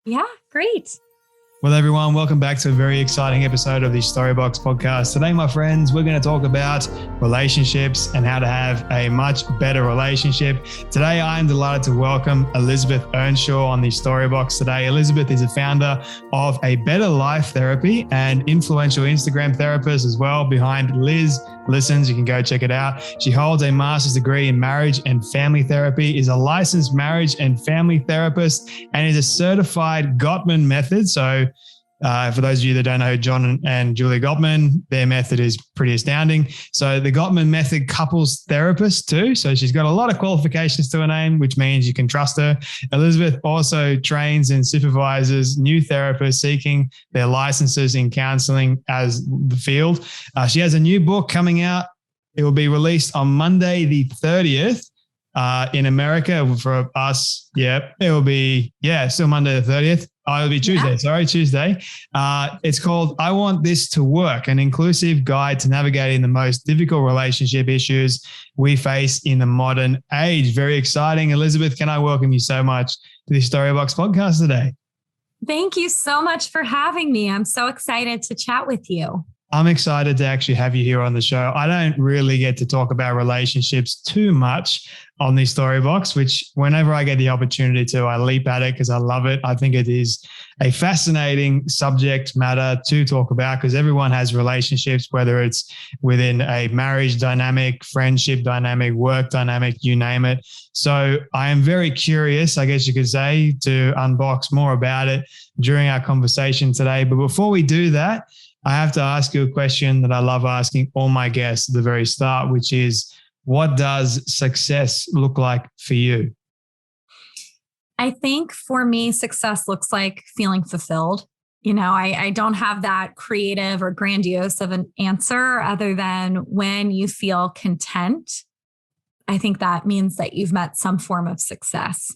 Yeah, great. Well, everyone, welcome back to a very exciting episode of the Storybox podcast. Today, my friends, we're going to talk about relationships and how to have a much better relationship. Today, I am delighted to welcome Elizabeth Earnshaw on the Storybox today. Elizabeth is a founder of A Better Life Therapy and influential Instagram therapist as well behind Liz Listens. You can go check it out. She holds a master's degree in marriage and family therapy, is a licensed marriage and family therapist, and is a certified Gottman method. So for those of you that don't know John and Julia Gottman, their method is pretty astounding. So the Gottman method couples therapist too. So she's got a lot of qualifications to her name, which means you can trust her. Elizabeth also trains and supervises new therapists seeking their licenses in counseling as the field. She has a new book coming out. It will be released on Monday, the 30th. In America for us. Yep. It will be, still Monday the 30th. It'll be Tuesday. Yeah. Sorry, Tuesday. It's called I Want This to Work, an inclusive guide to navigating the most difficult relationship issues we face in the modern age. Very exciting. Elizabeth, can I welcome you so much to the Storybox podcast today? Thank you so much for having me. I'm so excited to chat with you. I'm excited to actually have you here on the show. I don't really get to talk about relationships too much on the Storybox, which whenever I get the opportunity to, I leap at it because I love it. I think it is a fascinating subject matter to talk about because everyone has relationships, whether it's within a marriage dynamic, friendship dynamic, work dynamic, you name it. So I am very curious, I guess you could say, to unbox more about it during our conversation today. But before we do that, I have to ask you a question that I love asking all my guests at the very start, which is, what does success look like for you? I think for me, success looks like feeling fulfilled. You know, I don't have that creative or grandiose of an answer other than when you feel content. I think that means that you've met some form of success.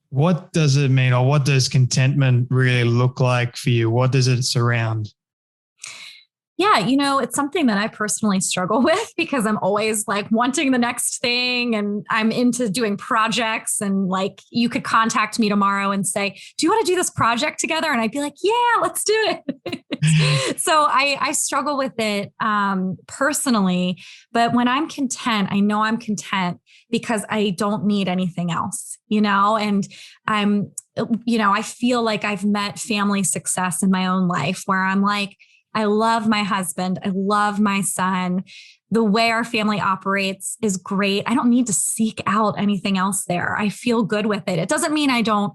What does it mean, or what does contentment really look like for you? What does it surround? Yeah, it's something that I personally struggle with because I'm always like wanting the next thing and I'm into doing projects, and like you could contact me tomorrow and say, do you want to do this project together? And I'd be like, yeah, let's do it. So I struggle with it personally, but when I'm content, I know I'm content because I don't need anything else, and I feel like I've met family success in my own life where I'm like, I love my husband. I love my son. The way our family operates is great. I don't need to seek out anything else there. I feel good with it. It doesn't mean I don't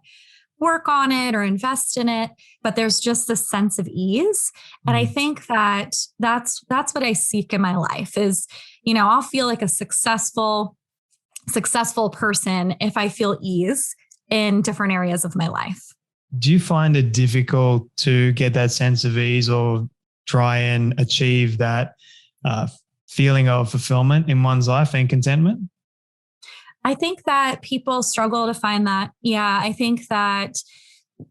work on it or invest in it, but there's just this sense of ease. And I think that that's what I seek in my life is, I'll feel like a successful person if I feel ease in different areas of my life. Do you find it difficult to get that sense of ease or try and achieve that feeling of fulfillment in one's life and contentment? I think that people struggle to find that. Yeah, I think that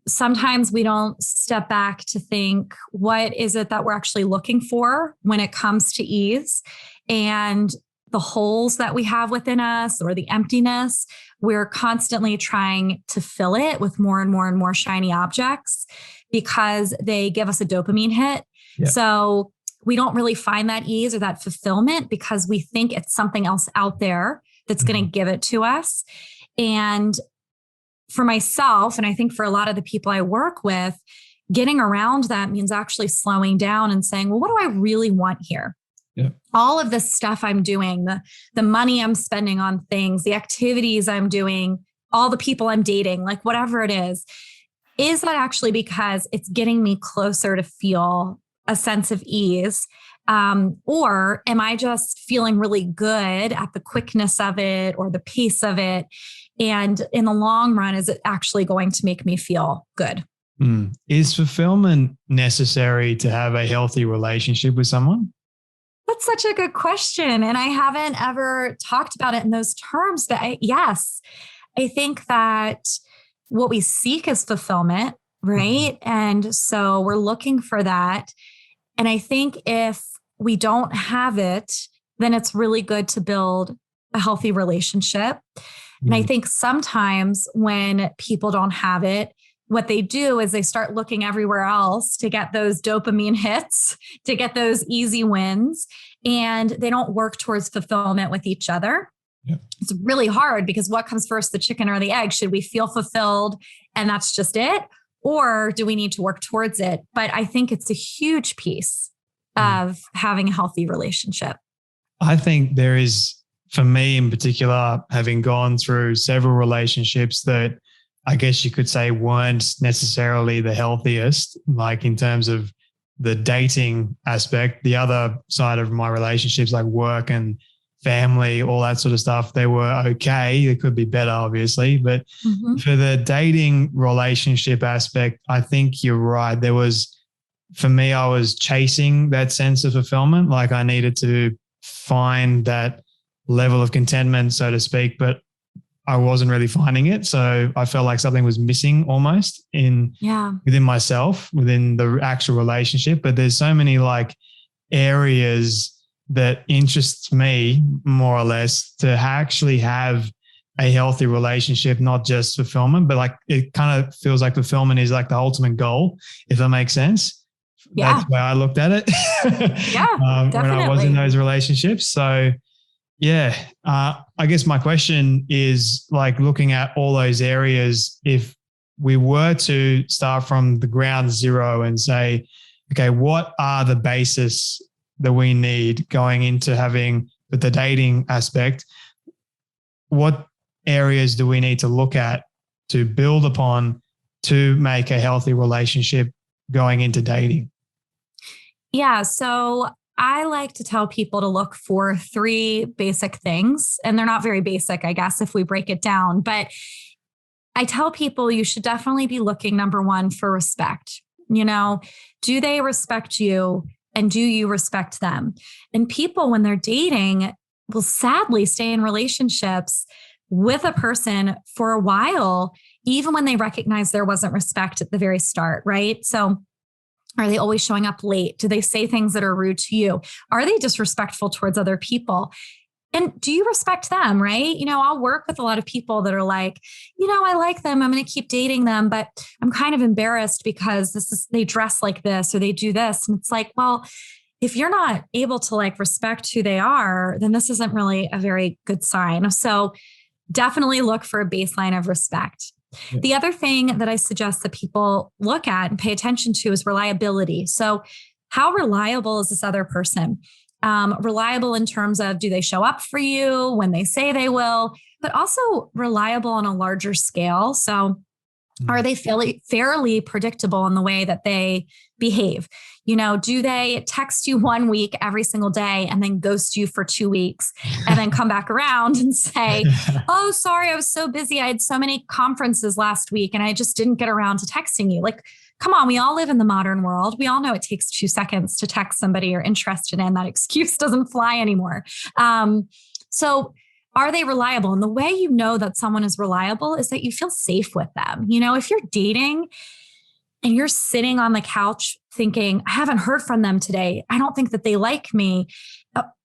sometimes we don't step back to think, what is it that we're actually looking for when it comes to ease? And the holes that we have within us or the emptiness, we're constantly trying to fill it with more and more and more shiny objects because they give us a dopamine hit. Yeah. So we don't really find that ease or that fulfillment because we think it's something else out there that's going to give it to us. And for myself, and I think for a lot of the people I work with, getting around that means actually slowing down and saying, well, what do I really want here? Yeah. All of this stuff I'm doing, the money I'm spending on things, the activities I'm doing, all the people I'm dating, like whatever it is that actually because it's getting me closer to feel a sense of ease? Or am I just feeling really good at the quickness of it or the pace of it? And in the long run, is it actually going to make me feel good? Is fulfillment necessary to have a healthy relationship with someone? That's such a good question. And I haven't ever talked about it in those terms, but yes, I think that what we seek is fulfillment, right? And so we're looking for that. And I think if we don't have it, then it's really good to build a healthy relationship. And I think sometimes when people don't have it, what they do is they start looking everywhere else to get those dopamine hits, to get those easy wins, and they don't work towards fulfillment with each other. Yeah. It's really hard because what comes first, the chicken or the egg? Should we feel fulfilled and that's just it? Or do we need to work towards it? But I think it's a huge piece of having a healthy relationship. I think there is, for me in particular, having gone through several relationships that I guess you could say weren't necessarily the healthiest, like in terms of the dating aspect. The other side of my relationships, like work and family, all that sort of stuff, they were okay. They could be better, obviously. But for the dating relationship aspect, I think you're right. For me, I was chasing that sense of fulfillment. Like I needed to find that level of contentment, so to speak, but I wasn't really finding it. So I felt like something was missing almost within myself, within the actual relationship. But there's so many like areas that interests me more or less to actually have a healthy relationship, not just fulfillment, but like it kind of feels like fulfillment is like the ultimate goal, if that makes sense. Yeah. That's where I looked at it. Yeah, when I was in those relationships. So yeah, I guess my question is like looking at all those areas, if we were to start from the ground zero and say, okay, what are the basis that we need going into having the dating aspect? What areas do we need to look at to build upon to make a healthy relationship going into dating? Yeah. So I like to tell people to look for 3 basic things, and they're not very basic, I guess, if we break it down. But I tell people you should definitely be looking, number 1, for respect. Do they respect you and do you respect them? And people, when they're dating, will sadly stay in relationships with a person for a while, even when they recognize there wasn't respect at the very start, right? So are they always showing up late? Do they say things that are rude to you? Are they disrespectful towards other people? And do you respect them, right? I'll work with a lot of people that are like, I like them. I'm going to keep dating them, but I'm kind of embarrassed because they dress like this or they do this. And it's like, well, if you're not able to like respect who they are, then this isn't really a very good sign. So definitely look for a baseline of respect. Yeah. The other thing that I suggest that people look at and pay attention to is reliability. So how reliable is this other person? Reliable in terms of, do they show up for you when they say they will, but also reliable on a larger scale. So are they fairly predictable in the way that they behave? Do they text you 1 week every single day and then ghost you for 2 weeks and then come back around and say, oh, sorry, I was so busy. I had so many conferences last week and I just didn't get around to texting you. Like, come on, we all live in the modern world. We all know it takes 2 seconds to text somebody you're interested in. That excuse doesn't fly anymore. So are they reliable? And the way you know that someone is reliable is that you feel safe with them. If you're dating and you're sitting on the couch thinking, I haven't heard from them today. I don't think that they like me.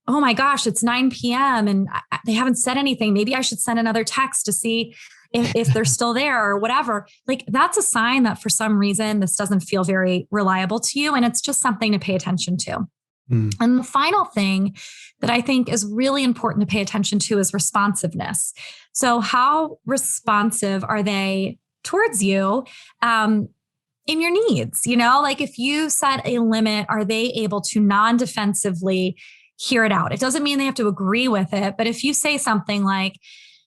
Oh my gosh, it's 9 p.m. and they haven't said anything. Maybe I should send another text to see if they're still there or whatever. Like that's a sign that for some reason, this doesn't feel very reliable to you. And it's just something to pay attention to. And the final thing that I think is really important to pay attention to is responsiveness. So how responsive are they towards you in your needs? Like if you set a limit, are they able to non-defensively hear it out? It doesn't mean they have to agree with it, but if you say something like,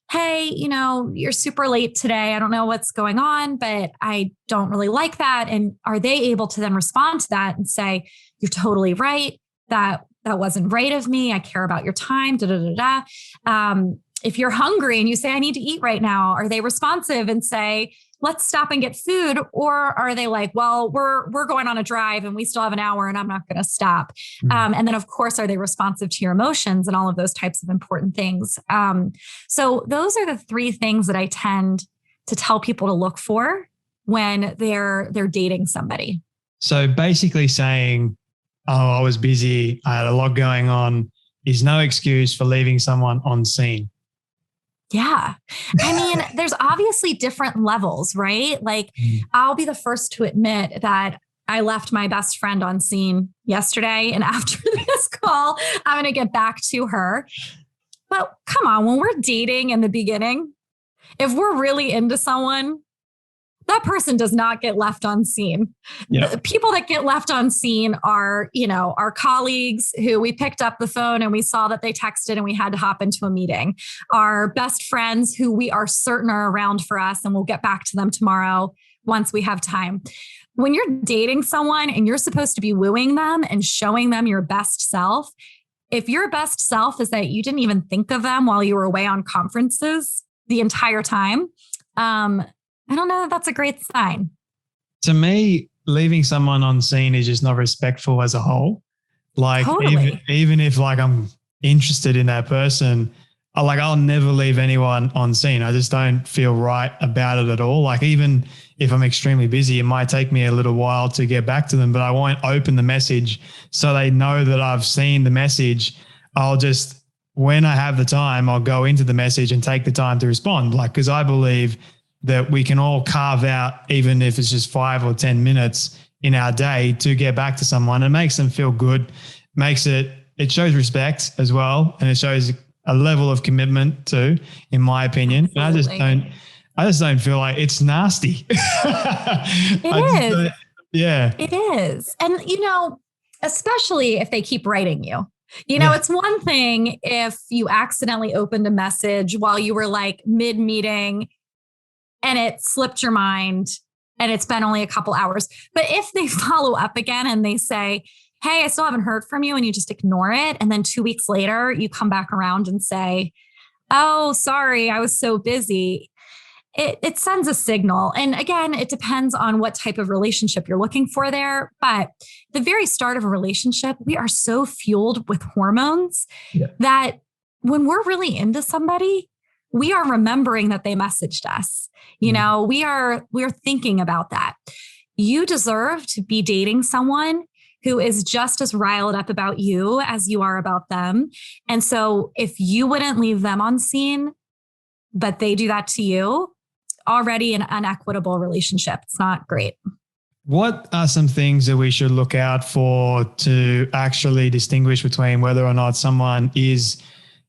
hey, you're super late today. I don't know what's going on, but I don't really like that. And are they able to then respond to that and say, you're totally right. That wasn't right of me. I care about your time. If you're hungry and you say, I need to eat right now, are they responsive and say, let's stop and get food? Or are they like, well, we're going on a drive and we still have an hour and I'm not going to stop. And then of course, are they responsive to your emotions and all of those types of important things? So those are the 3 things that I tend to tell people to look for when they're dating somebody. So basically saying, oh, I was busy, I had a lot going on, is no excuse for leaving someone on scene. Yeah. I mean, there's obviously different levels, right? Like, Mm. I'll be the first to admit that I left my best friend on scene yesterday. And after this call, I'm going to get back to her. But come on, when we're dating in the beginning, if we're really into someone, that person does not get left on scene. Yeah. The people that get left on scene are, our colleagues who we picked up the phone and we saw that they texted and we had to hop into a meeting. Our best friends who we are certain are around for us and we'll get back to them tomorrow once we have time. When you're dating someone and you're supposed to be wooing them and showing them your best self, if your best self is that you didn't even think of them while you were away on conferences the entire time, I don't know that that's a great sign. To me, leaving someone on scene is just not respectful as a whole. Like Totally. even if like I'm interested in that person, I'll never leave anyone on scene. I just don't feel right about it at all. Like even if I'm extremely busy, it might take me a little while to get back to them, but I won't open the message so they know that I've seen the message. I'll just, when I have the time, I'll go into the message and take the time to respond. Like, because I believe that we can all carve out, even if it's just 5 or 10 minutes in our day to get back to someone. It makes them feel good, it shows respect as well. And it shows a level of commitment too, in my opinion. Absolutely. And I just don't feel like it's nasty. It is. Yeah. It is. And, especially if they keep writing you. Yeah. It's one thing if you accidentally opened a message while you were like mid-meeting and it slipped your mind and it's been only a couple hours. But if they follow up again and they say, hey, I still haven't heard from you, and you just ignore it, and then 2 weeks later you come back around and say, oh, sorry, I was so busy. It sends a signal. And again, it depends on what type of relationship you're looking for there. But the very start of a relationship, we are so fueled with hormones that when we're really into somebody, we are remembering that they messaged us. We are thinking about that. You deserve to be dating someone who is just as riled up about you as you are about them. And so if you wouldn't leave them on scene, but they do that to you, already an unequitable relationship. It's not great. What are some things that we should look out for to actually distinguish between whether or not someone is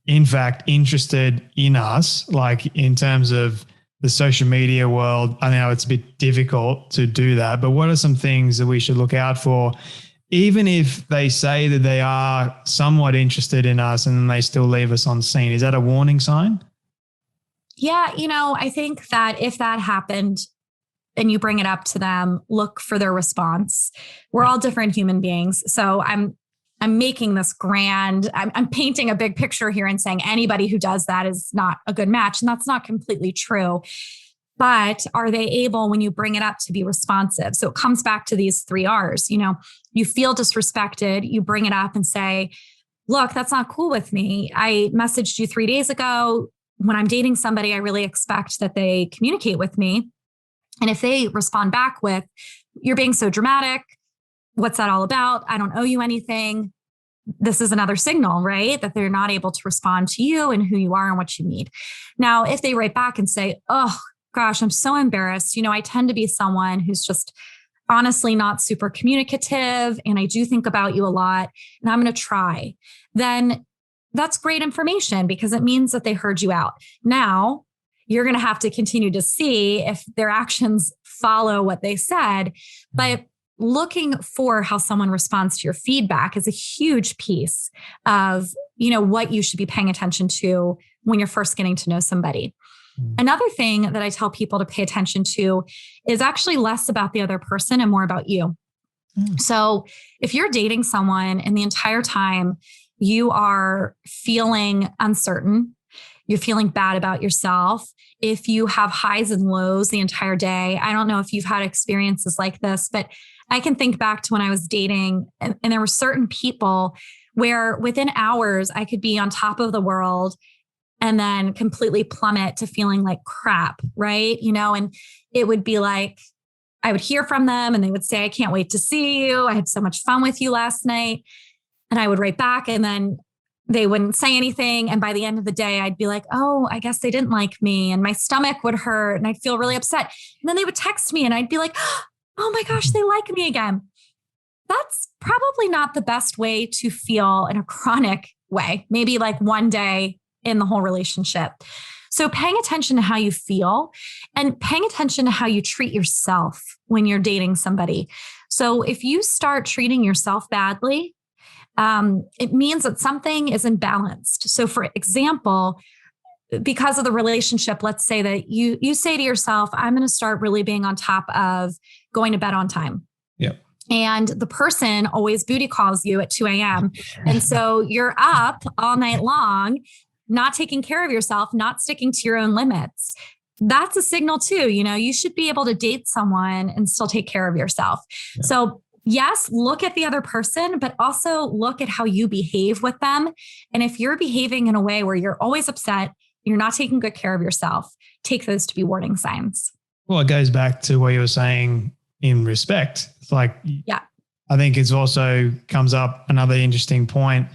in fact interested in us, like in terms of the social media world? I know it's a bit difficult to do that, but what are some things that we should look out for, even if they say that they are somewhat interested in us and then they still leave us on scene? Is that a warning sign? Yeah, I think that if that happened and you bring it up to them, look for their response. We're all different human beings. So I'm making this grand, I'm painting a big picture here and saying anybody who does that is not a good match. And that's not completely true. But are they able, when you bring it up, to be responsive? So it comes back to these 3 R's. You feel disrespected, you bring it up and say, look, that's not cool with me. I messaged you 3 days ago. When I'm dating somebody, I really expect that they communicate with me. And if they respond back with, you're being so dramatic, what's that all about? I don't owe you anything. This is another signal, right? That they're not able to respond to you and who you are and what you need. Now, if they write back and say, oh gosh, I'm so embarrassed. I tend to be someone who's just honestly not super communicative. And I do think about you a lot and I'm going to try. Then that's great information because it means that they heard you out. Now, you're going to have to continue to see if their actions follow what they said. But looking for how someone responds to your feedback is a huge piece of, what you should be paying attention to when you're first getting to know somebody. Another thing that I tell people to pay attention to is actually less about the other person and more about you. So if you're dating someone and the entire time you are feeling uncertain, you're feeling bad about yourself, if you have highs and lows the entire day, I don't know if you've had experiences like this, but I can think back to when I was dating and there were certain people where within hours I could be on top of the world and then completely plummet to feeling like crap, right? And it would be like, I would hear from them and they would say, I can't wait to see you. I had so much fun with you last night. And I would write back and then they wouldn't say anything. And by the end of the day, I'd be like, oh, I guess they didn't like me. And my stomach would hurt and I'd feel really upset. And then they would text me and I'd be like, oh my gosh, they like me again. That's probably not the best way to feel in a chronic way, maybe like one day in the whole relationship. So paying attention to how you feel and paying attention to how you treat yourself when you're dating somebody. So if you start treating yourself badly, it means that something is imbalanced. So for example, because of the relationship, let's say that you say to yourself, I'm going to start really being on top of going to bed on time. Yep. And the person always booty calls you at 2 a.m. And so you're up all night long, not taking care of yourself, not sticking to your own limits. That's a signal too. You should be able to date someone and still take care of yourself. Yeah. So yes, look at the other person, but also look at how you behave with them. And if you're behaving in a way where you're always upset, you're not taking good care of yourself, take those to be warning signs. Well, it goes back to what you were saying in respect. It's like, yeah, I think it's also comes up another interesting point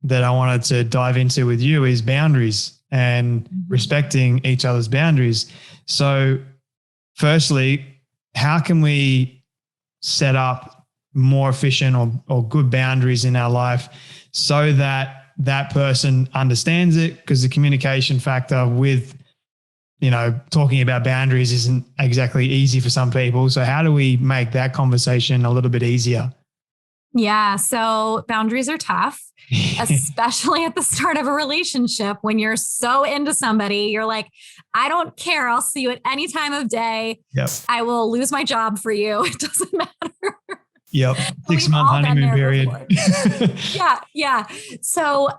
that I wanted to dive into with you is boundaries and respecting each other's boundaries. So firstly, how can we set up more efficient or good boundaries in our life so that that person understands it? Because the communication factor with, talking about boundaries isn't exactly easy for some people. So how do we make that conversation a little bit easier? Yeah. So boundaries are tough, especially at the start of a relationship when you're so into somebody. You're like, I don't care. I'll see you at any time of day. Yep. I will lose my job for you. It doesn't matter. Yep. 6-month honeymoon period. Yeah. So,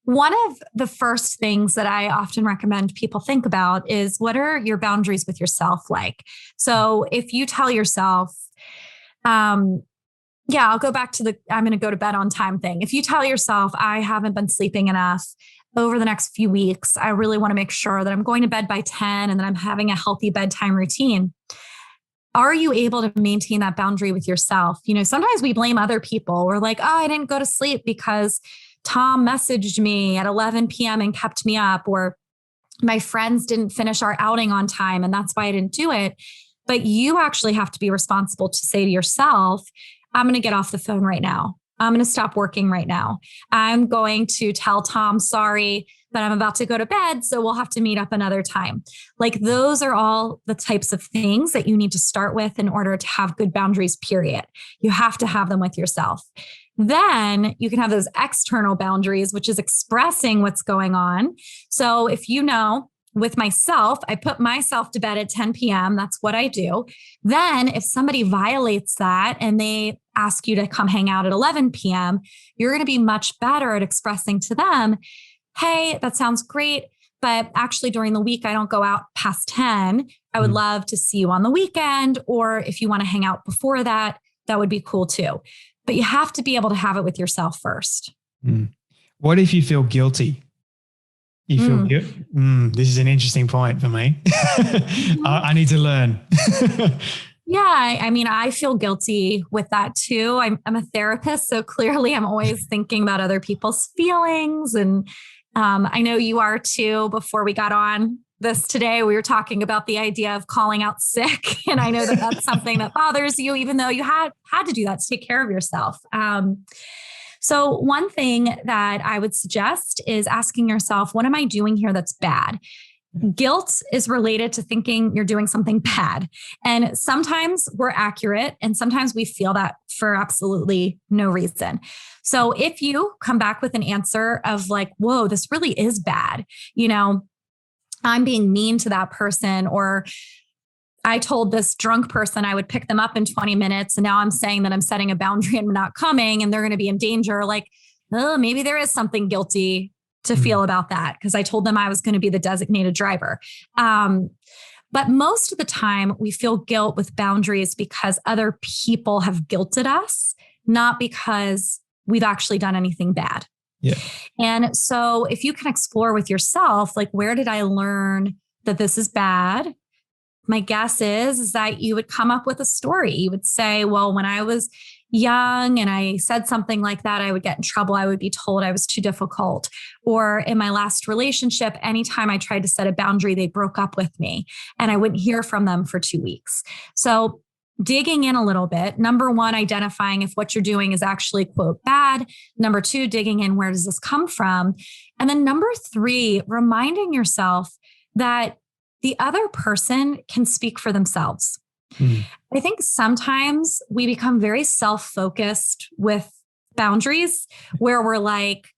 one of the first things that I often recommend people think about is what are your boundaries with yourself like? So if you tell yourself, I'll go back to I'm going to go to bed on time thing. If you tell yourself, I haven't been sleeping enough over the next few weeks, I really want to make sure that I'm going to bed by 10 and that I'm having a healthy bedtime routine. Are you able to maintain that boundary with yourself? Sometimes we blame other people. We're like, oh, I didn't go to sleep because Tom messaged me at 11 p.m. and kept me up, or my friends didn't finish our outing on time and that's why I didn't do it. But you actually have to be responsible to say to yourself, I'm going to get off the phone right now. I'm going to stop working right now. I'm going to tell Tom, sorry, but I'm about to go to bed. So we'll have to meet up another time. Like those are all the types of things that you need to start with in order to have good boundaries, period. You have to have them with yourself. Then you can have those external boundaries, which is expressing what's going on. So if with myself, I put myself to bed at 10 p.m. That's what I do. Then if somebody violates that and they ask you to come hang out at 11 p.m., you're going to be much better at expressing to them, hey, that sounds great, but actually during the week, I don't go out past 10. I would love to see you on the weekend. Or if you want to hang out before that, that would be cool too. But you have to be able to have it with yourself first. What if you feel guilty? You feel guilty? This is an interesting point for me. I need to learn. Yeah. I feel guilty with that too. I'm a therapist. So clearly I'm always thinking about other people's feelings. And I know you are too. Before we got on this today, we were talking about the idea of calling out sick. And I know that that's something that bothers you, even though you had to do that to take care of yourself. So one thing that I would suggest is asking yourself, what am I doing here that's bad? Guilt is related to thinking you're doing something bad. And sometimes we're accurate and sometimes we feel that for absolutely no reason. So if you come back with an answer of like, whoa, this really is bad, I'm being mean to that person, or I told this drunk person I would pick them up in 20 minutes. And now I'm saying that I'm setting a boundary and I'm not coming and they're going to be in danger. Like, oh, maybe there is something guilty to feel about that because I told them I was going to be the designated driver. But most of the time we feel guilt with boundaries because other people have guilted us, not because we've actually done anything bad. Yeah. And so if you can explore with yourself, like, where did I learn that this is bad? My guess is that you would come up with a story. You would say, well, when I was young and I said something like that, I would get in trouble. I would be told I was too difficult. Or in my last relationship, anytime I tried to set a boundary, they broke up with me and I wouldn't hear from them for 2 weeks. So digging in a little bit. Number one, identifying if what you're doing is actually, quote, bad. Number two, digging in, where does this come from? And then number three, reminding yourself that the other person can speak for themselves. I think sometimes we become very self-focused with boundaries where we're like,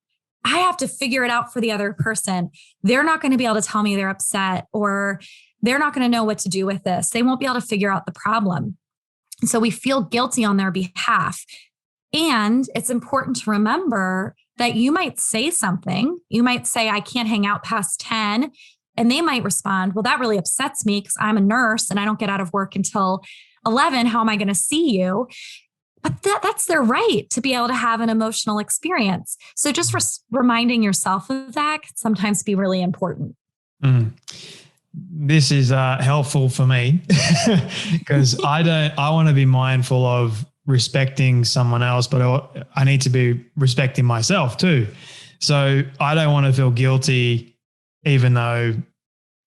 I have to figure it out for the other person. They're not going to be able to tell me they're upset, or they're not going to know what to do with this. They won't be able to figure out the problem. So we feel guilty on their behalf. And it's important to remember that you might say something. You might say, I can't hang out past 10. And they might respond, well, that really upsets me because I'm a nurse and I don't get out of work until 11. How am I going to see you? But that's their right to be able to have an emotional experience. So just reminding yourself of that can sometimes be really important. This is helpful for me because I want to be mindful of respecting someone else, but I need to be respecting myself too. So I don't want to feel guilty, even though,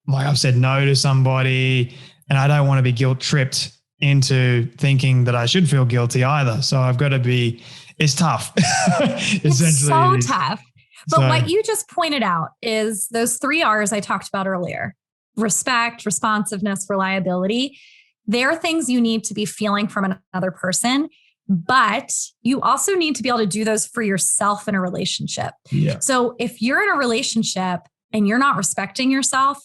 like I've said no to somebody, and I don't want to be guilt tripped into thinking that I should feel guilty either. So I've got to be, it's tough. It's so tough. But what you just pointed out is those 3 R's I talked about earlier: respect, responsiveness, reliability. They're things you need to be feeling from another person, but you also need to be able to do those for yourself in a relationship. Yeah. So if you're in a relationship and you're not respecting yourself,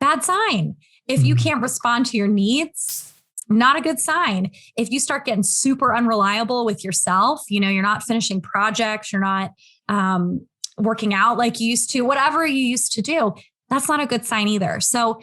bad sign. If you can't respond to your needs, not a good sign. If you start getting super unreliable with yourself, you're not finishing projects, you're not working out like you used to, whatever you used to do, that's not a good sign either. So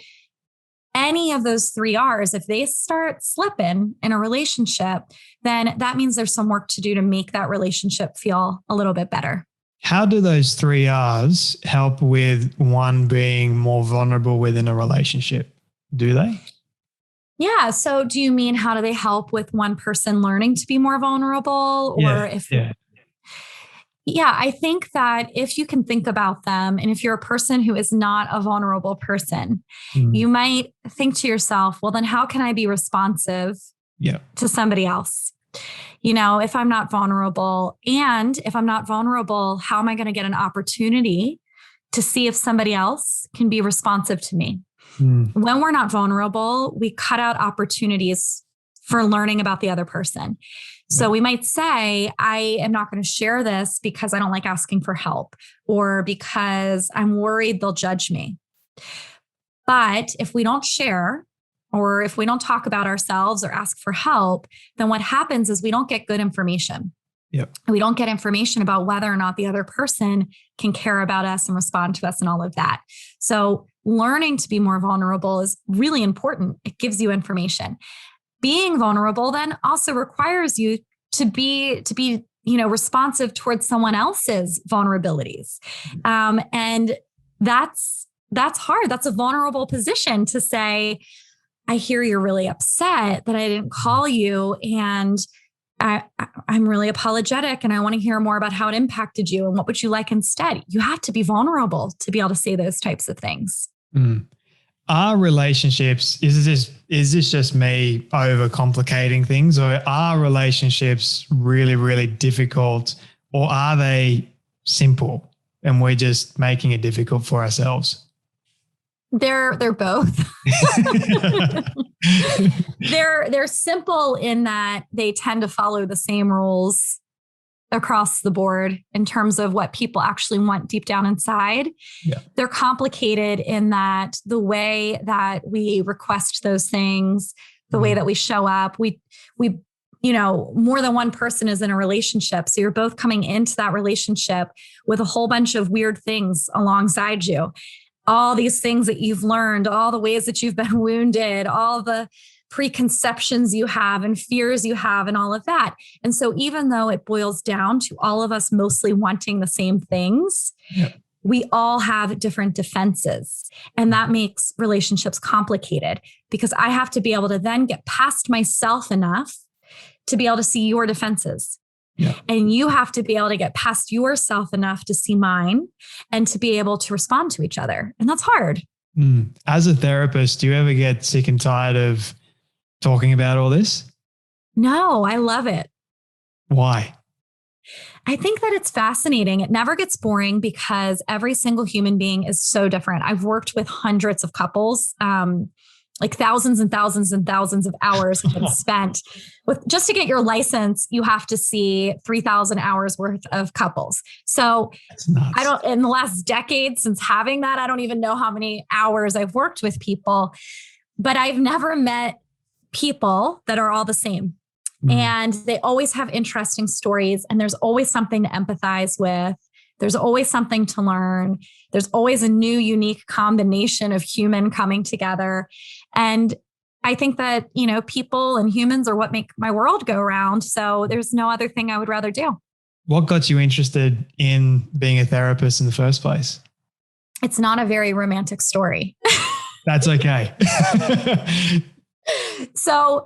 any of those 3 R's, if they start slipping in a relationship, then that means there's some work to do to make that relationship feel a little bit better. How do those 3 R's help with one being more vulnerable within a relationship? Do they? Yeah. So do you mean how do they help with one person learning to be more vulnerable? Yeah, I think that if you can think about them, and if you're a person who is not a vulnerable person, you might think to yourself, well, then how can I be responsive to somebody else? If I'm not vulnerable, how am I going to get an opportunity to see if somebody else can be responsive to me? When we're not vulnerable, we cut out opportunities for learning about the other person. So we might say, I am not going to share this because I don't like asking for help, or because I'm worried they'll judge me. But if we don't share, or if we don't talk about ourselves or ask for help, then what happens is we don't get good information. We don't get information about whether or not the other person can care about us and respond to us and all of that. So learning to be more vulnerable is really important. It gives you information. Being vulnerable then also requires you to be responsive towards someone else's vulnerabilities. And that's hard. That's a vulnerable position to say, I hear you're really upset that I didn't call you, and I'm really apologetic, and I want to hear more about how it impacted you and what would you like instead. You have to be vulnerable to be able to say those types of things. Are relationships, is this just me overcomplicating things, or are relationships really, really difficult, or are they simple and we're just making it difficult for ourselves? They're both. They're simple in that they tend to follow the same rules across the board in terms of what people actually want deep down inside. They're complicated in that the way that we request those things, the way that we show up, we more than one person is in a relationship. So you're both coming into that relationship with a whole bunch of weird things alongside you. All these things that you've learned, all the ways that you've been wounded, all the preconceptions you have and fears you have and all of that. And so even though it boils down to all of us mostly wanting the same things, we all have different defenses. And that makes relationships complicated because I have to be able to then get past myself enough to be able to see your defenses. Yeah. And you have to be able to get past yourself enough to see mine and to be able to respond to each other. And that's hard. As a therapist, do you ever get sick and tired of talking about all this? No, I love it. Why? I think that it's fascinating. It never gets boring because every single human being is so different. I've worked with hundreds of couples, like thousands and thousands and thousands of hours have been spent with just to get your license. You have to see 3,000 hours worth of couples. So I don't, in the last decade since having that, I don't even know how many hours I've worked with people, but I've never met people that are all the same. And they always have interesting stories, and there's always something to empathize with. There's always something to learn. There's always a new, unique combination of human coming together. And I think that, people and humans are what make my world go round. So there's no other thing I would rather do. What got you interested in being a therapist in the first place? It's not a very romantic story. That's okay. So,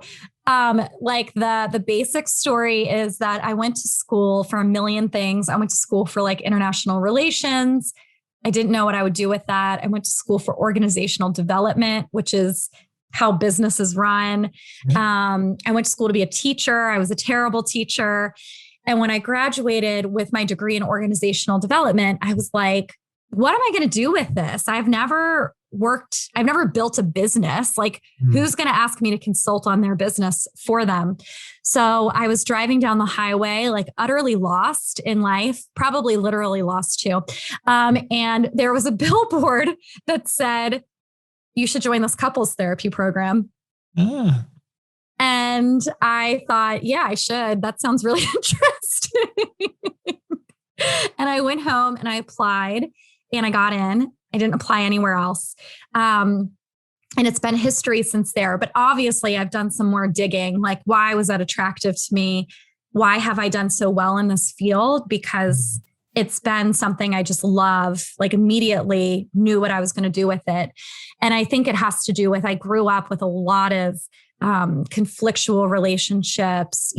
like the basic story is that I went to school for a million things. I went to school for like international relations. I didn't know what I would do with that. I went to school for organizational development, which is how business is run. I went to school to be a teacher. I was a terrible teacher. And when I graduated with my degree in organizational development, I was like, what am I going to do with this? I've never built a business. Like, who's going to ask me to consult on their business for them? So I was driving down the highway, like utterly lost in life, probably literally lost too. And there was a billboard that said, you should join this couples therapy program. And I thought, yeah, I should. That sounds really interesting. And I went home and I applied and I got in. I didn't apply anywhere else. And it's been history since there. But obviously, I've done some more digging. Like, why was that attractive to me? Why have I done so well in this field? Because it's been something I just love, like immediately knew what I was going to do with it. And I think it has to do with, I grew up with a lot of conflictual relationships,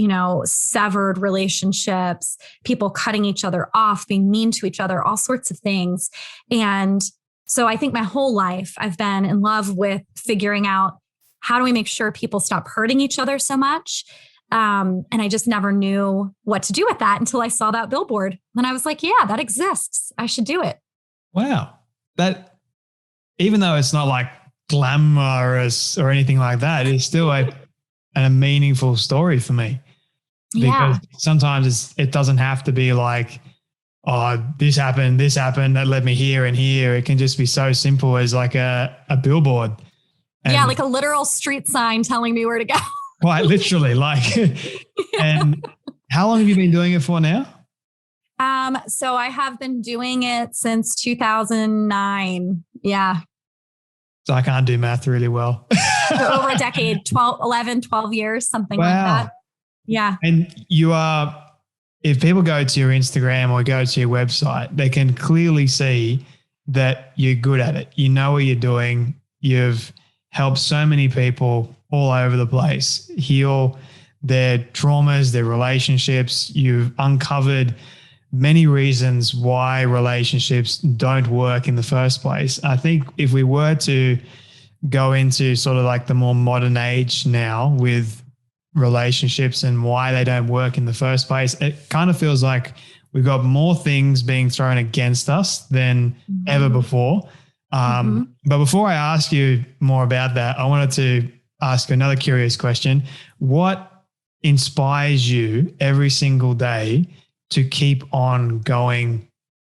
severed relationships, people cutting each other off, being mean to each other, all sorts of things. And so I think my whole life I've been in love with figuring out how do we make sure people stop hurting each other so much. And I just never knew what to do with that until I saw that billboard. Then I was like, yeah, that exists. I should do it. Wow. That, even though it's not like glamorous or anything like that, it's still a meaningful story for me. Because sometimes it doesn't have to be like, oh, this happened, that led me here and here. It can just be so simple as like a billboard. And like a literal street sign telling me where to go. Quite literally, like. And how long have you been doing it for now? So I have been doing it since 2009. Yeah. So I can't do math really well. So over a decade, 12 years, something like that. Yeah. And you are, if people go to your Instagram or go to your website, they can clearly see that you're good at it. You know what you're doing. You've helped so many people all over the place heal their traumas, their relationships. You've uncovered many reasons why relationships don't work in the first place. I think if we were to go into sort of like the more modern age now with relationships and why they don't work in the first place, it kind of feels like we've got more things being thrown against us than ever before. But before I ask you more about that, I wanted to ask you another curious question. What inspires you every single day to keep on going?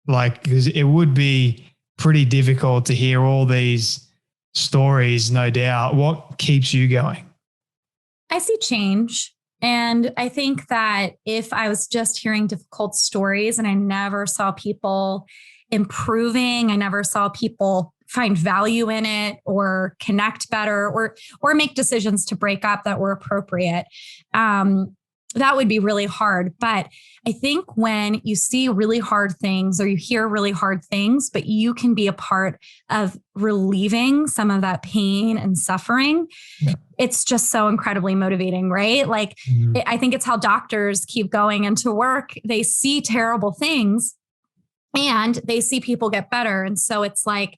Like, because it would be pretty difficult to hear all these stories, no doubt. What keeps you going? I see change. And I think that if I was just hearing difficult stories and I never saw people improving, I never saw people find value in it or connect better or make decisions to break up that were appropriate. that would be really hard. But I think when you see really hard things or you hear really hard things, but you can be a part of relieving some of that pain and suffering, it's just so incredibly motivating, right? Like, I think it's how doctors keep going into work. They see terrible things and they see people get better. And so it's like,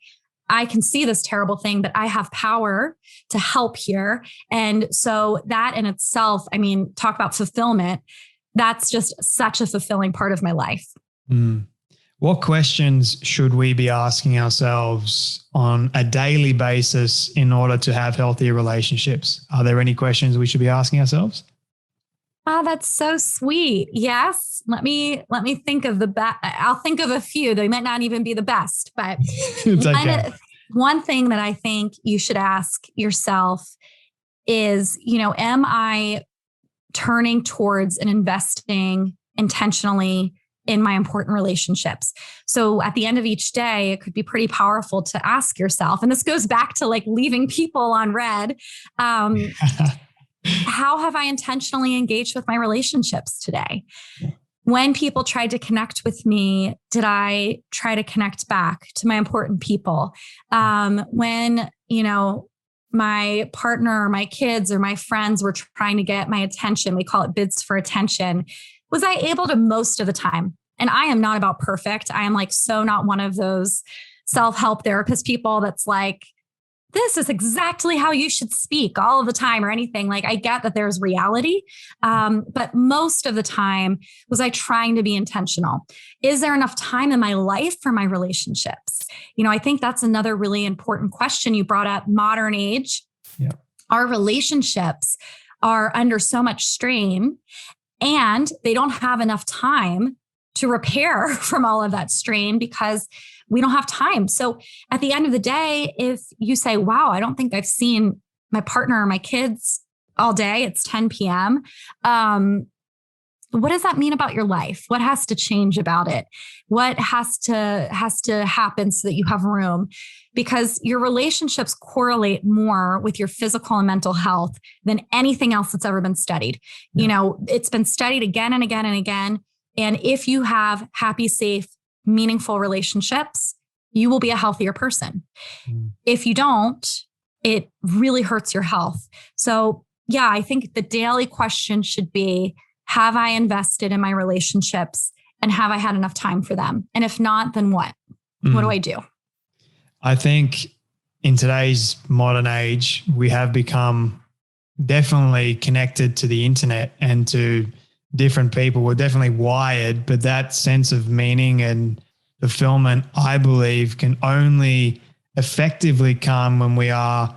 I can see this terrible thing, but I have power to help here. And so that in itself, I mean, talk about fulfillment. That's just such a fulfilling part of my life. What questions should we be asking ourselves on a daily basis in order to have healthier relationships? Are there any questions we should be asking ourselves? Oh, that's so sweet. Yes. Let me think of the best. I'll think of a few. They might not even be the best, but It's okay. One thing that I think you should ask yourself is, am I turning towards and investing intentionally in my important relationships? So at the end of each day, it could be pretty powerful to ask yourself, and this goes back to like leaving people on red. How have I intentionally engaged with my relationships today? When people tried to connect with me, did I try to connect back to my important people? When, my partner or my kids or my friends were trying to get my attention, we call it bids for attention, was I able to most of the time? And I am not about perfect. I am like, so not one of those self-help therapist people that's like, this is exactly how you should speak all of the time or anything. Like, I get that there's reality. But most of the time, was I trying to be intentional? Is there enough time in my life for my relationships? I think that's another really important question you brought up. Modern age, our relationships are under so much strain and they don't have enough time to repair from all of that strain because we don't have time. So at the end of the day, if you say, wow, I don't think I've seen my partner or my kids all day, it's 10 p.m. What does that mean about your life? What has to change about it? What has to happen so that you have room? Because your relationships correlate more with your physical and mental health than anything else that's ever been studied. It's been studied again and again and again. And if you have happy, safe, meaningful relationships, you will be a healthier person. If you don't, it really hurts your health. So I think the daily question should be, have I invested in my relationships and have I had enough time for them? And if not, then what? What do I do? I think in today's modern age, we have become definitely connected to the internet and to different people. We're definitely wired, but that sense of meaning and fulfillment, I believe, can only effectively come when we are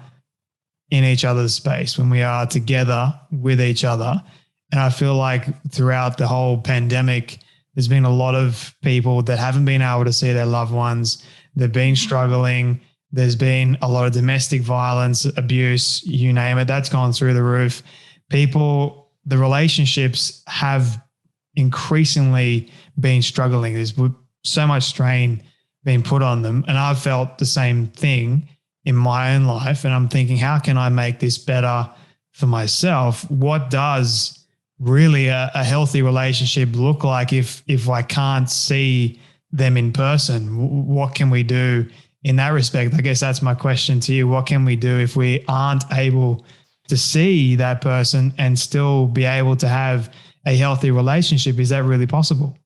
in each other's space, when we are together with each other. And I feel like throughout the whole pandemic, there's been a lot of people that haven't been able to see their loved ones. They've been struggling. There's been a lot of domestic violence, abuse, you name it, that's gone through the roof. The relationships have increasingly been struggling. There's so much strain being put on them. And I've felt the same thing in my own life. And I'm thinking, how can I make this better for myself? What does really a healthy relationship look like if I can't see them in person? What can we do in that respect? I guess that's my question to you. What can we do if we aren't able to see that person and still be able to have a healthy relationship? Is that really possible?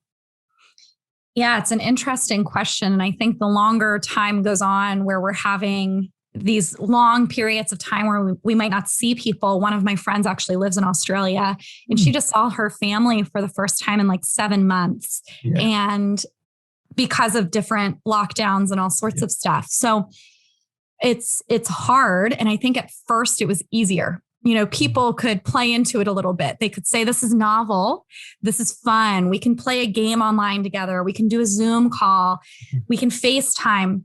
Yeah, it's an interesting question. And I think the longer time goes on where we're having these long periods of time where we might not see people. One of my friends actually lives in Australia and she just saw her family for the first time in like 7 months. Yeah. And because of different lockdowns and all sorts of stuff. So it's hard. And I think at first it was easier. People could play into it a little bit. They could say, this is novel. This is fun. We can play a game online together. We can do a Zoom call. We can FaceTime.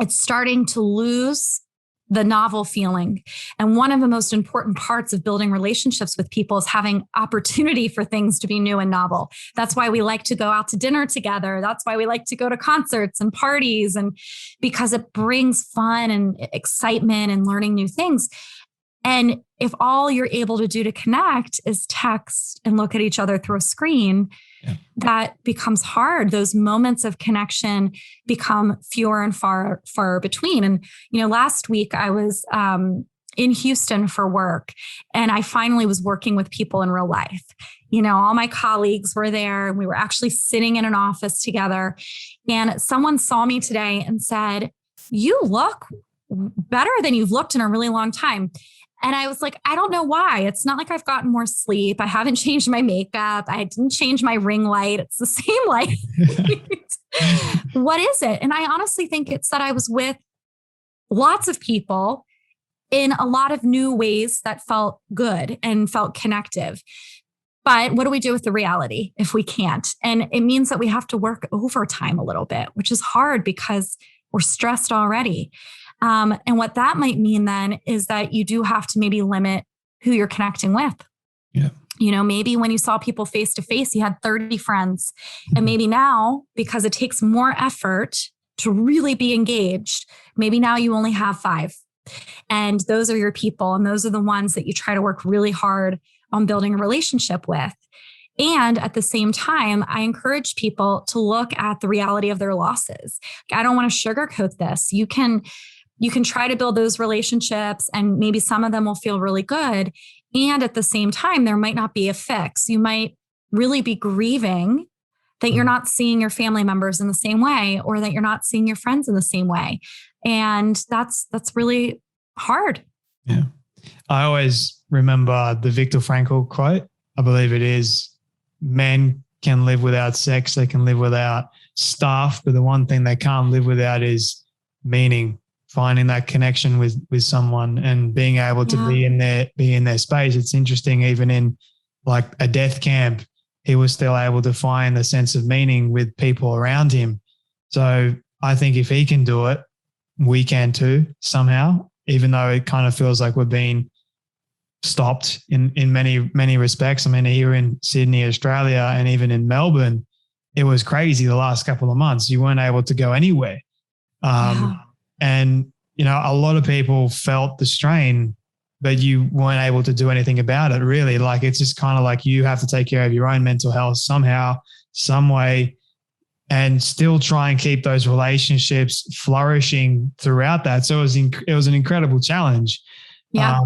It's starting to lose the novel feeling. And one of the most important parts of building relationships with people is having opportunity for things to be new and novel. That's why we like to go out to dinner together. That's why we like to go to concerts and parties, and because it brings fun and excitement and learning new things. And if all you're able to do to connect is text and look at each other through a screen, that becomes hard. Those moments of connection become fewer and far between. And, last week I was in Houston for work, and I finally was working with people in real life. All my colleagues were there, and we were actually sitting in an office together. And someone saw me today and said, "You look better than you've looked in a really long time." And I was like, I don't know why. It's not like I've gotten more sleep. I haven't changed my makeup. I didn't change my ring light. It's the same light. What is it? And I honestly think it's that I was with lots of people in a lot of new ways that felt good and felt connective. But what do we do with the reality if we can't? And it means that we have to work overtime a little bit, which is hard because we're stressed already. And what that might mean then is that you do have to maybe limit who you're connecting with. Yeah. Maybe when you saw people face to face, you had 30 friends. And maybe now, because it takes more effort to really be engaged, maybe now you only have 5. And those are your people. And those are the ones that you try to work really hard on building a relationship with. And at the same time, I encourage people to look at the reality of their losses. I don't want to sugarcoat this. You can try to build those relationships, and maybe some of them will feel really good. And at the same time, there might not be a fix. You might really be grieving that you're not seeing your family members in the same way, or that you're not seeing your friends in the same way. And that's really hard. Yeah. I always remember the Viktor Frankl quote. I believe it is, men can live without sex. They can live without stuff. But the one thing they can't live without is meaning. Finding that connection with someone and being able to be in their space. It's interesting, even in like a death camp, he was still able to find a sense of meaning with people around him. So I think if he can do it, we can too somehow, even though it kind of feels like we're being stopped in many respects. I mean, here in Sydney, Australia, and even in Melbourne, it was crazy the last couple of months. You weren't able to go anywhere. And, a lot of people felt the strain, but you weren't able to do anything about it, really. Like, it's just kind of like you have to take care of your own mental health somehow, some way, and still try and keep those relationships flourishing throughout that. So it was an incredible challenge. Yeah.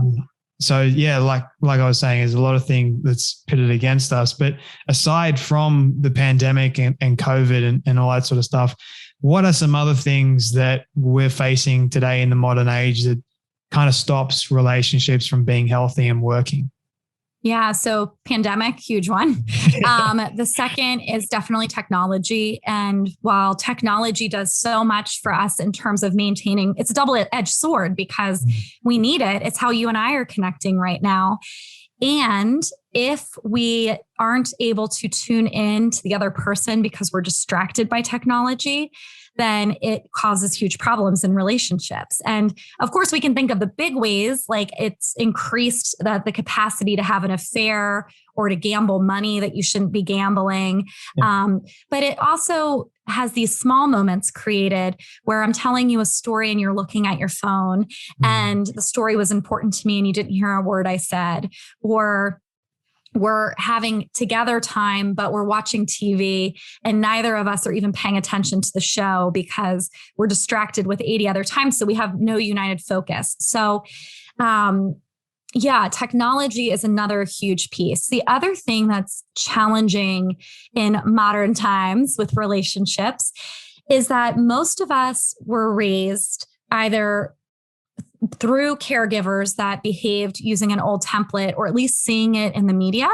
Like I was saying, there's a lot of things that's pitted against us. But aside from the pandemic and COVID and all that sort of stuff, what are some other things that we're facing today in the modern age that kind of stops relationships from being healthy and working? Yeah. So pandemic, huge one. The second is definitely technology. And while technology does so much for us in terms of maintaining, it's a double-edged sword because we need it. It's how you and I are connecting right now. And if we aren't able to tune in to the other person because we're distracted by technology, then it causes huge problems in relationships. And of course, we can think of the big ways, like it's increased the capacity to have an affair or to gamble money that you shouldn't be gambling. But it also has these small moments created where I'm telling you a story and you're looking at your phone and the story was important to me and you didn't hear a word I said, or we're having together time, but we're watching TV and neither of us are even paying attention to the show because we're distracted with 80 other times. So we have no united focus. So, technology is another huge piece. The other thing that's challenging in modern times with relationships is that most of us were raised either through caregivers that behaved using an old template, or at least seeing it in the media,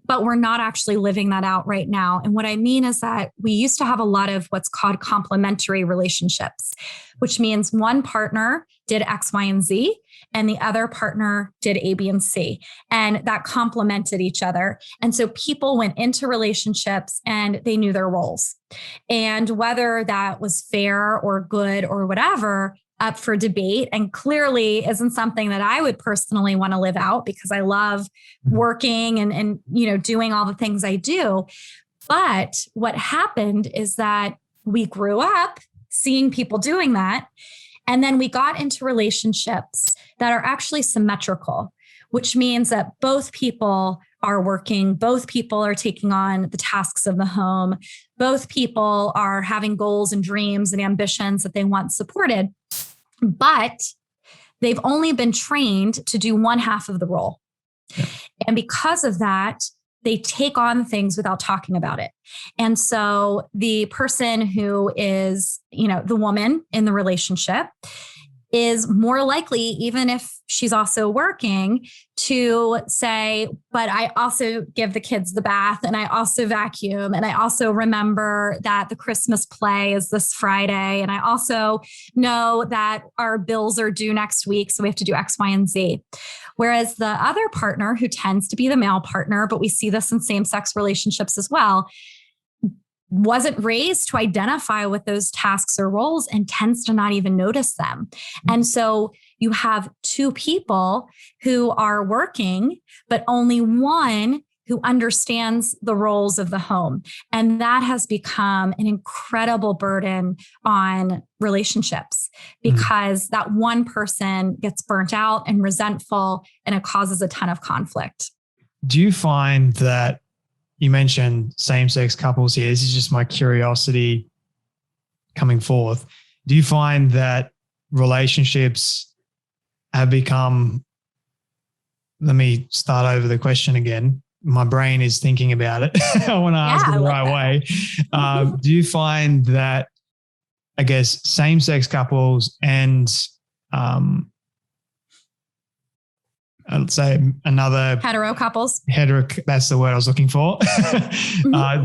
but we're not actually living that out right now. And what I mean is that we used to have a lot of what's called complementary relationships, which means one partner did X, Y, and Z, and the other partner did A, B, and C, and that complemented each other. And so people went into relationships and they knew their roles. And whether that was fair or good or whatever, up for debate, and clearly isn't something that I would personally want to live out because I love working and doing all the things I do. But what happened is that we grew up seeing people doing that. And then we got into relationships that are actually symmetrical, which means that both people are working, both people are taking on the tasks of the home, both people are having goals and dreams and ambitions that they want supported, but they've only been trained to do one half of the role. Yeah. And because of that, they take on things without talking about it. And so the person who is, the woman in the relationship is more likely, even if she's also working, to say, but I also give the kids the bath, and I also vacuum, and I also remember that the Christmas play is this Friday, and I also know that our bills are due next week, so we have to do X, Y, and Z. Whereas the other partner, who tends to be the male partner, but we see this in same-sex relationships as well, wasn't raised to identify with those tasks or roles and tends to not even notice them. And so you have two people who are working, but only one who understands the roles of the home. And that has become an incredible burden on relationships because that one person gets burnt out and resentful, and it causes a ton of conflict. Do you find that, you mentioned same-sex couples here, this is just my curiosity coming forth. Do you find that relationships have become, let me start over the question again. My brain is thinking about it. I want to ask it the right way. Do you find that, I guess, same-sex couples and I'd say another hetero couples. That's the word I was looking for.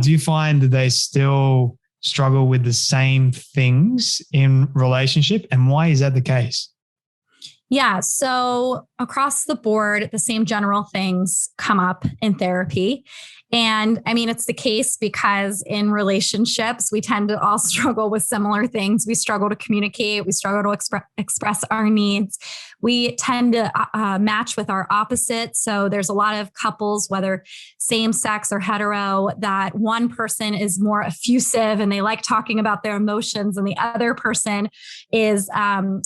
Do you find that they still struggle with the same things in relationship, and why is that the case? Yeah. So across the board, the same general things come up in therapy. And I mean, it's the case because in relationships, we tend to all struggle with similar things. We struggle to communicate. We struggle to express our needs. We tend to match with our opposites. So there's a lot of couples, whether same sex or hetero, that one person is more effusive and they like talking about their emotions, and the other person is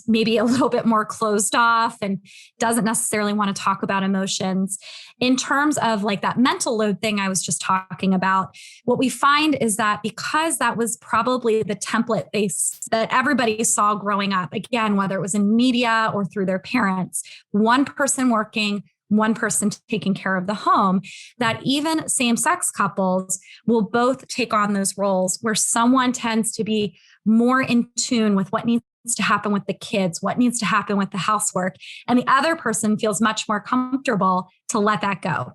maybe a little bit more closed off and doesn't necessarily want to talk about emotions. In terms of like that mental load thing I was just talking about, what we find is that because that was probably the template that everybody saw growing up, again, whether it was in media or through their parents, one person working, one person taking care of the home, that even same-sex couples will both take on those roles where someone tends to be more in tune with what needs to happen with the kids, what needs to happen with the housework, and the other person feels much more comfortable to let that go.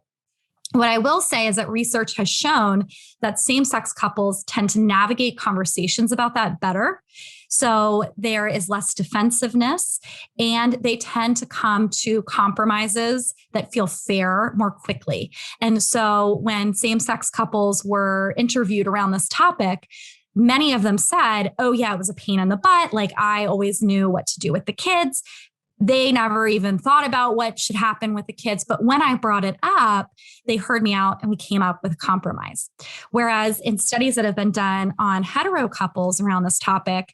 What I will say is that research has shown that same-sex couples tend to navigate conversations about that better. So there is less defensiveness, and they tend to come to compromises that feel fair more quickly. And so when same-sex couples were interviewed around this topic, many of them said, oh yeah, it was a pain in the butt. Like I always knew what to do with the kids. They never even thought about what should happen with the kids. But when I brought it up, they heard me out and we came up with a compromise. Whereas in studies that have been done on hetero couples around this topic,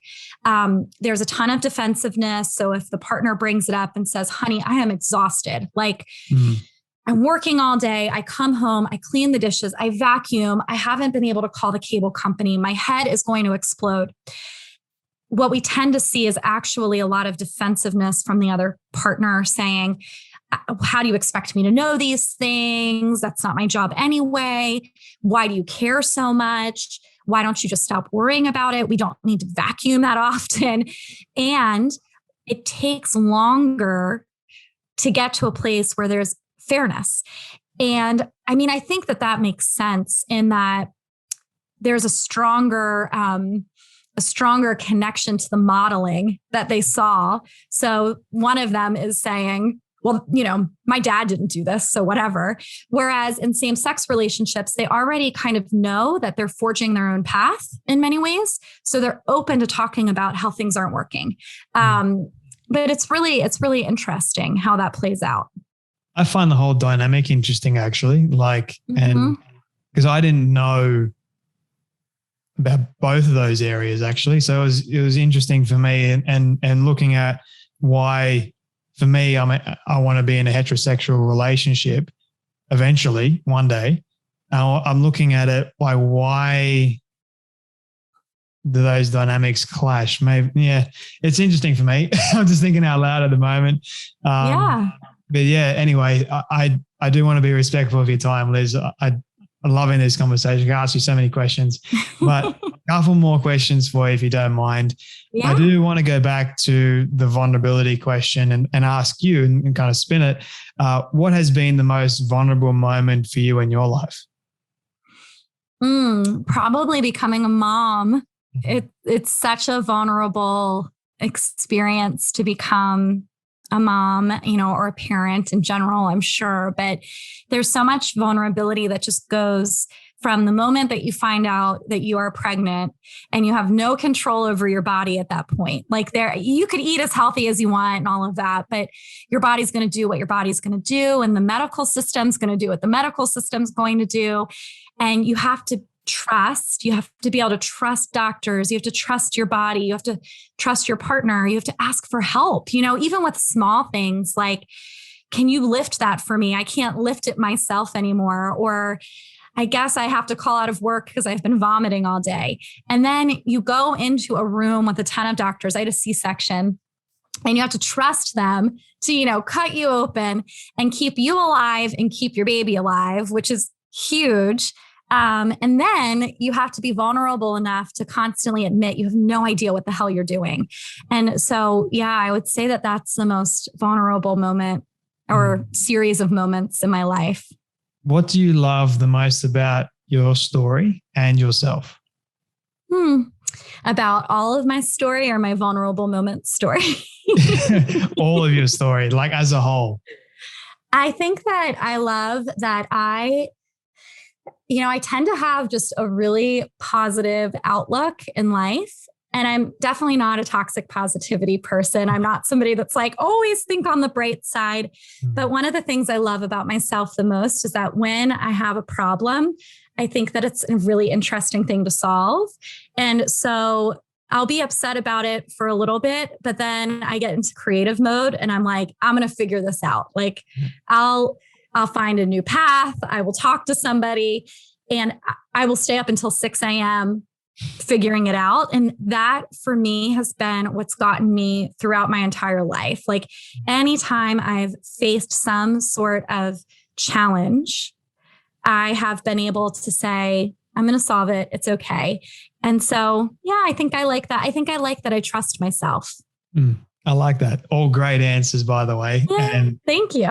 there's a ton of defensiveness. So if the partner brings it up and says, honey, I am exhausted. Like I'm working all day. I come home, I clean the dishes, I vacuum. I haven't been able to call the cable company. My head is going to explode. What we tend to see is actually a lot of defensiveness from the other partner saying, how do you expect me to know these things? That's not my job anyway. Why do you care so much? Why don't you just stop worrying about it? We don't need to vacuum that often. And it takes longer to get to a place where there's fairness. And I mean, I think that makes sense in that there's a stronger connection to the modeling that they saw. So one of them is saying, well, my dad didn't do this, so whatever. Whereas in same-sex relationships, they already kind of know that they're forging their own path in many ways. So they're open to talking about how things aren't working. But it's really interesting how that plays out. I find the whole dynamic interesting, actually. And because I didn't know about both of those areas actually. So it was interesting for me, and looking at why, for me, I want to be in a heterosexual relationship eventually one day. I'm looking at it by why do those dynamics clash? Maybe, yeah, it's interesting for me. I'm just thinking out loud at the moment. Yeah. But yeah, anyway, I do want to be respectful of your time, Liz. I'm loving this conversation. I can ask you so many questions, but a couple more questions for you, if you don't mind. Yeah. I do want to go back to the vulnerability question and ask you and kind of spin it. What has been the most vulnerable moment for you in your life? Probably becoming a mom. It's such a vulnerable experience to become a mom, or a parent in general, I'm sure. But there's so much vulnerability that just goes from the moment that you find out that you are pregnant and you have no control over your body at that point. Like you could eat as healthy as you want and all of that, but your body's going to do what your body's going to do. And the medical system's going to do what the medical system's going to do. And you have to be able to trust doctors. You have to trust your body. You have to trust your partner. You have to ask for help, even with small things like, can you lift that for me? I can't lift it myself anymore. Or I guess I have to call out of work because I've been vomiting all day. And then you go into a room with a ton of doctors. I had a C-section, and you have to trust them to, cut you open and keep you alive and keep your baby alive, which is huge. And then you have to be vulnerable enough to constantly admit you have no idea what the hell you're doing. And so, yeah, I would say that that's the most vulnerable moment or series of moments in my life. What do you love the most about your story and yourself? About all of my story or my vulnerable moment story? All of your story, like as a whole. I think that I love that I tend to have just a really positive outlook in life. And I'm definitely not a toxic positivity person. I'm not somebody that's like, always think on the bright side. But one of the things I love about myself the most is that when I have a problem, I think that it's a really interesting thing to solve. And so I'll be upset about it for a little bit, but then I get into creative mode and I'm like, I'm going to figure this out. Like I'll find a new path. I will talk to somebody and I will stay up until 6 a.m. figuring it out. And that for me has been what's gotten me throughout my entire life. Like anytime I've faced some sort of challenge, I have been able to say, I'm going to solve it. It's okay. And so, yeah, I think I like that. I think I like that I trust myself. I like that. All great answers, by the way. Yeah, and thank you.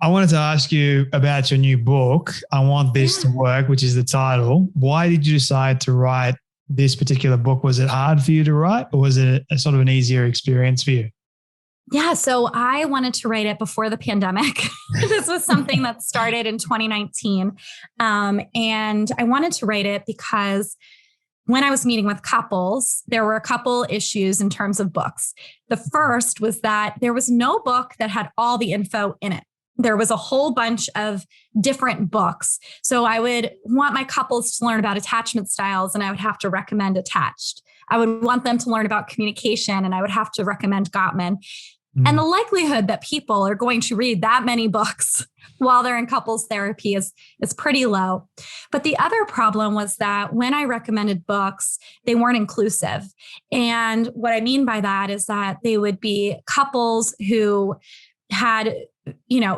I wanted to ask you about your new book, I Want This to Work, which is the title. Why did you decide to write this particular book? Was it hard for you to write, or was it a sort of an easier experience for you? Yeah, so I wanted to write it before the pandemic. This was something that started in 2019. And I wanted to write it because when I was meeting with couples, there were a couple issues in terms of books. The first was that there was no book that had all the info in it. There was a whole bunch of different books. So I would want my couples to learn about attachment styles, and I would have to recommend Attached. I would want them to learn about communication, and I would have to recommend Gottman. And the likelihood that people are going to read that many books while they're in couples therapy is pretty low. But the other problem was that when I recommended books, they weren't inclusive. And what I mean by that is that they would be couples who had,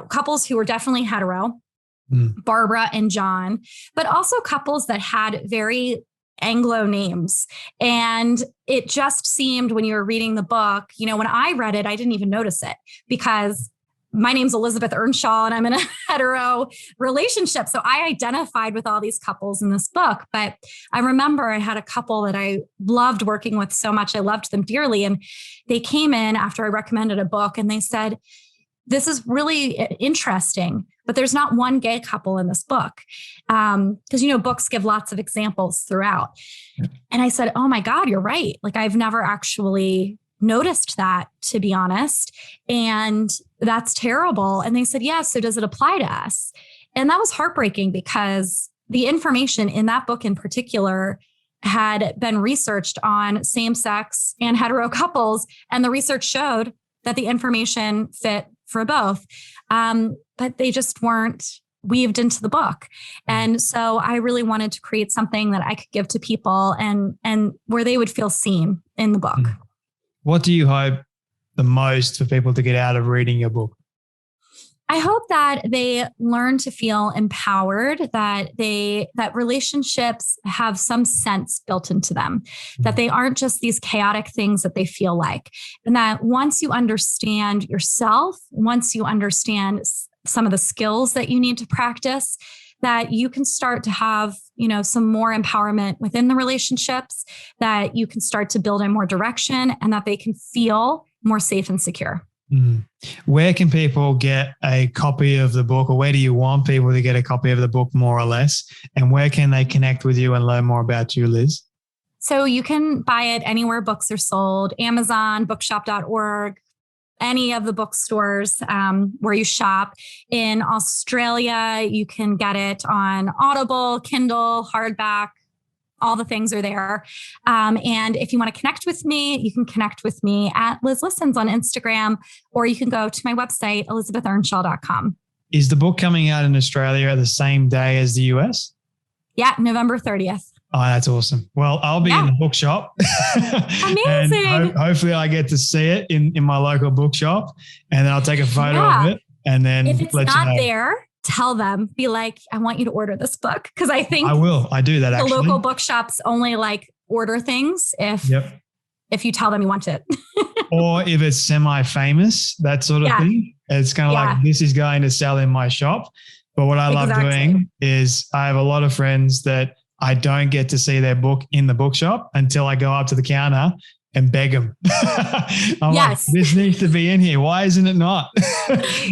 couples who were definitely hetero, Barbara and John, but also couples that had very Anglo names. And it just seemed when you were reading the book, when I read it, I didn't even notice it because my name's Elizabeth Earnshaw and I'm in a hetero relationship. So I identified with all these couples in this book. But I remember I had a couple that I loved working with so much. I loved them dearly. And they came in after I recommended a book and they said, this is really interesting, but there's not one gay couple in this book. Because, books give lots of examples throughout. And I said, oh my God, you're right. Like I've never actually noticed that, to be honest. And that's terrible. And they said, yes. So does it apply to us? And that was heartbreaking because the information in that book in particular had been researched on same-sex and hetero couples, and the research showed that the information fit for both, but they just weren't weaved into the book. And so I really wanted to create something that I could give to people and where they would feel seen in the book. What do you hope the most for people to get out of reading your book? I hope that they learn to feel empowered, that relationships have some sense built into them, that they aren't just these chaotic things that they feel like. And that once you understand yourself, once you understand some of the skills that you need to practice, that you can start to have, some more empowerment within the relationships, that you can start to build in more direction, and that they can feel more safe and secure. Where can people get a copy of the book, or where do you want people to get a copy of the book, more or less? And where can they connect with you and learn more about you, Liz? So you can buy it anywhere books are sold: Amazon, bookshop.org, any of the bookstores where you shop. In Australia, you can get it on Audible, Kindle, hardback. All the things are there. And if you want to connect with me, you can connect with me at Liz Listens on Instagram, or you can go to my website, ElizabethEarnshaw.com. Is the book coming out in Australia at the same day as the US? Yeah, November 30th. Oh, that's awesome. Well, I'll be in the bookshop. Amazing. And hopefully I get to see it in my local bookshop, and then I'll take a photo of it and then if it's let you know. not there, tell them, be like, I want you to order this book. Because I think I will. I do that actually. The local bookshops only order things if you tell them you want it. Or if it's semi-famous, that sort of thing. It's kind of like, this is going to sell in my shop. But what I love doing is I have a lot of friends that I don't get to see their book in the bookshop until I go up to the counter and beg them. I'm like, this needs to be in here. Why isn't it not?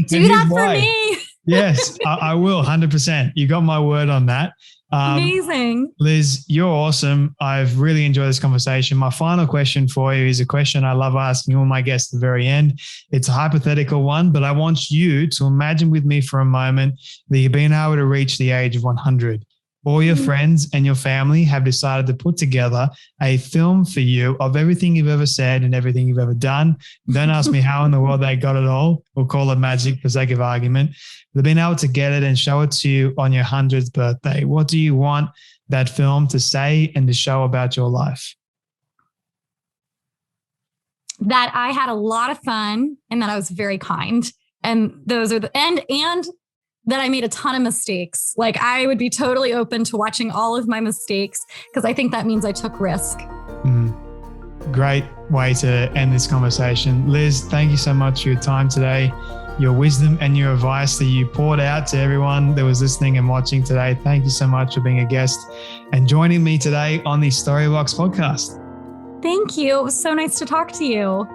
Do that for me. Yes, I will, 100%. You got my word on that. Amazing. Liz, you're awesome. I've really enjoyed this conversation. My final question for you is a question I love asking all my guests at the very end. It's a hypothetical one, but I want you to imagine with me for a moment that you've been able to reach the age of 100. All your friends and your family have decided to put together a film for you of everything you've ever said and everything you've ever done. Don't ask me how in the world they got it all. We'll call it magic for sake of argument. They've been able to get it and show it to you on your 100th birthday. What do you want that film to say and to show about your life? That I had a lot of fun and that I was very kind. And those are and that I made a ton of mistakes. I would be totally open to watching all of my mistakes because I think that means I took risk. Great way to end this conversation. Liz, thank you so much for your time today, your wisdom and your advice that you poured out to everyone that was listening and watching today. Thank you so much for being a guest and joining me today on the Storybox podcast. Thank you. It was so nice to talk to you.